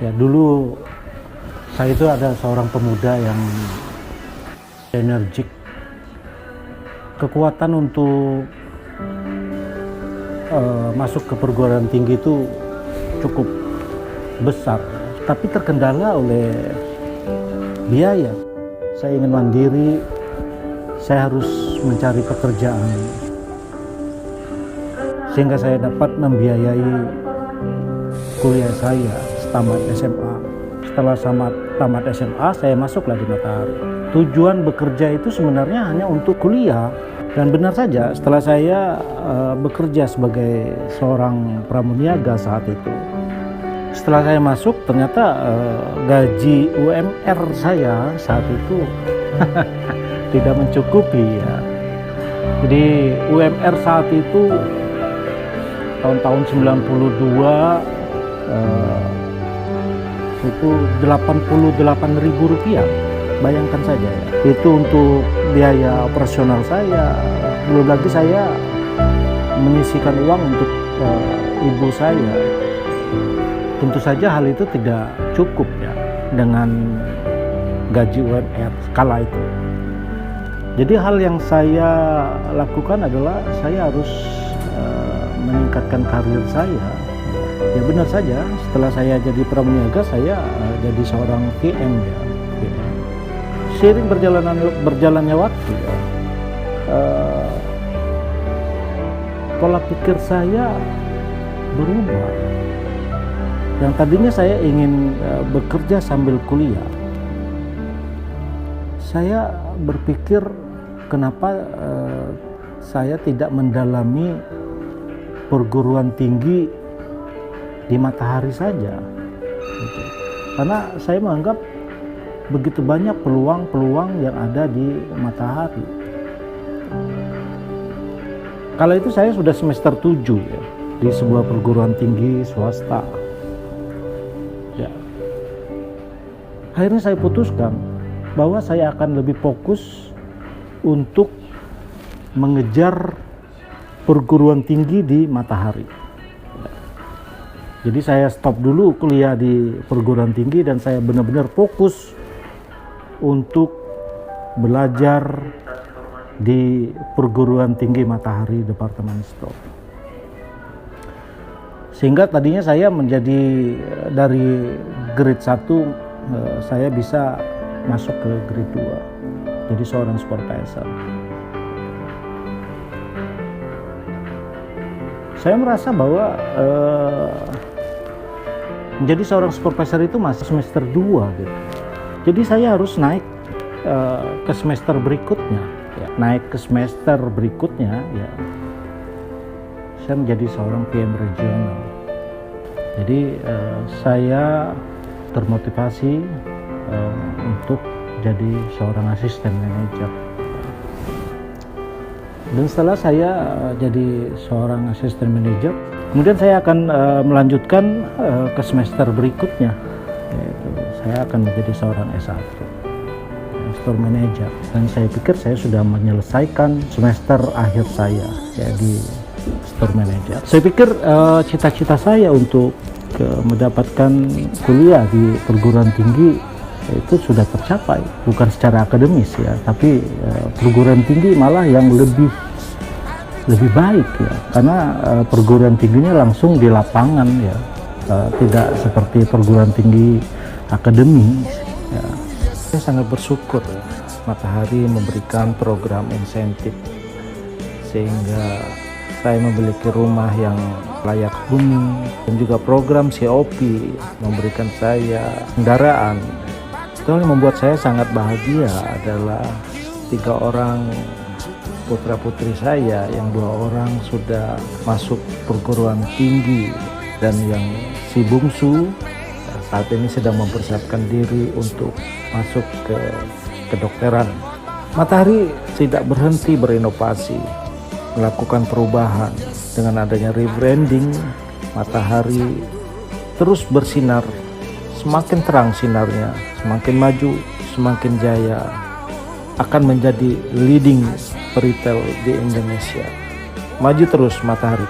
Ya, dulu saya itu ada seorang pemuda yang energik, kekuatan untuk masuk ke perguruan tinggi itu cukup besar, tapi terkendala oleh biaya. Saya ingin mandiri, saya harus mencari pekerjaan sehingga saya dapat membiayai kuliah saya tamat SMA. Setelah tamat SMA, saya masuklah di Matahari. Tujuan bekerja itu sebenarnya hanya untuk kuliah. Dan benar saja, setelah saya bekerja sebagai seorang pramuniaga saat itu, setelah saya masuk, ternyata gaji UMR saya saat itu tidak mencukupi ya. Jadi UMR saat itu tahun-tahun 92 itu Rp88.000, bayangkan saja ya. Itu untuk biaya operasional saya, belum lagi saya menyisihkan uang untuk ibu saya. Tentu saja hal itu tidak cukup ya dengan gaji UMR skala itu. Jadi hal yang saya lakukan adalah saya harus meningkatkan karir saya. Ya benar saja, setelah saya jadi pramuniaga, saya jadi seorang PM ya. Seiring berjalannya waktu ya, pola pikir saya berubah. Yang tadinya saya ingin bekerja sambil kuliah, saya berpikir kenapa saya tidak mendalami perguruan tinggi di Matahari saja gitu. Karena saya menganggap begitu banyak peluang-peluang yang ada di Matahari. Kala itu saya sudah semester 7 ya, di sebuah perguruan tinggi swasta ya. Akhirnya saya putuskan bahwa saya akan lebih fokus untuk mengejar perguruan tinggi di Matahari. Jadi saya stop dulu kuliah di perguruan tinggi dan saya benar-benar fokus untuk belajar di perguruan tinggi Matahari Departemen Stroke. Sehingga tadinya saya menjadi dari grade 1 saya bisa masuk ke grade 2. Jadi seorang supervisor. Saya merasa bahwa menjadi seorang supervisor itu masih semester 2 gitu. Jadi saya harus naik ke semester berikutnya ya. Naik ke semester berikutnya ya, saya menjadi seorang PM regional. Jadi saya termotivasi untuk jadi seorang asisten manajer. Dan setelah saya jadi seorang asisten manajer, kemudian saya akan melanjutkan ke semester berikutnya, yaitu saya akan menjadi seorang S1, store manager. Dan saya pikir saya sudah menyelesaikan semester akhir saya ya, di store manager. Saya pikir cita-cita saya untuk mendapatkan kuliah di perguruan tinggi itu sudah tercapai, bukan secara akademis ya, tapi perguruan tinggi malah yang lebih baik ya, karena perguruan tingginya langsung di lapangan ya, tidak seperti perguruan tinggi akademis ya. Saya sangat bersyukur ya, Matahari memberikan program insentif sehingga saya memiliki rumah yang layak huni, dan juga program COP memberikan saya kendaraan. Itu yang membuat saya sangat bahagia adalah 3 orang putra-putri saya, yang 2 orang sudah masuk perguruan tinggi dan yang si bungsu saat ini sedang mempersiapkan diri untuk masuk ke kedokteran. Matahari tidak berhenti berinovasi, melakukan perubahan. Dengan adanya rebranding, Matahari terus bersinar, semakin terang sinarnya, semakin maju, semakin jaya, akan menjadi leading retail di Indonesia. Maju terus Matahari.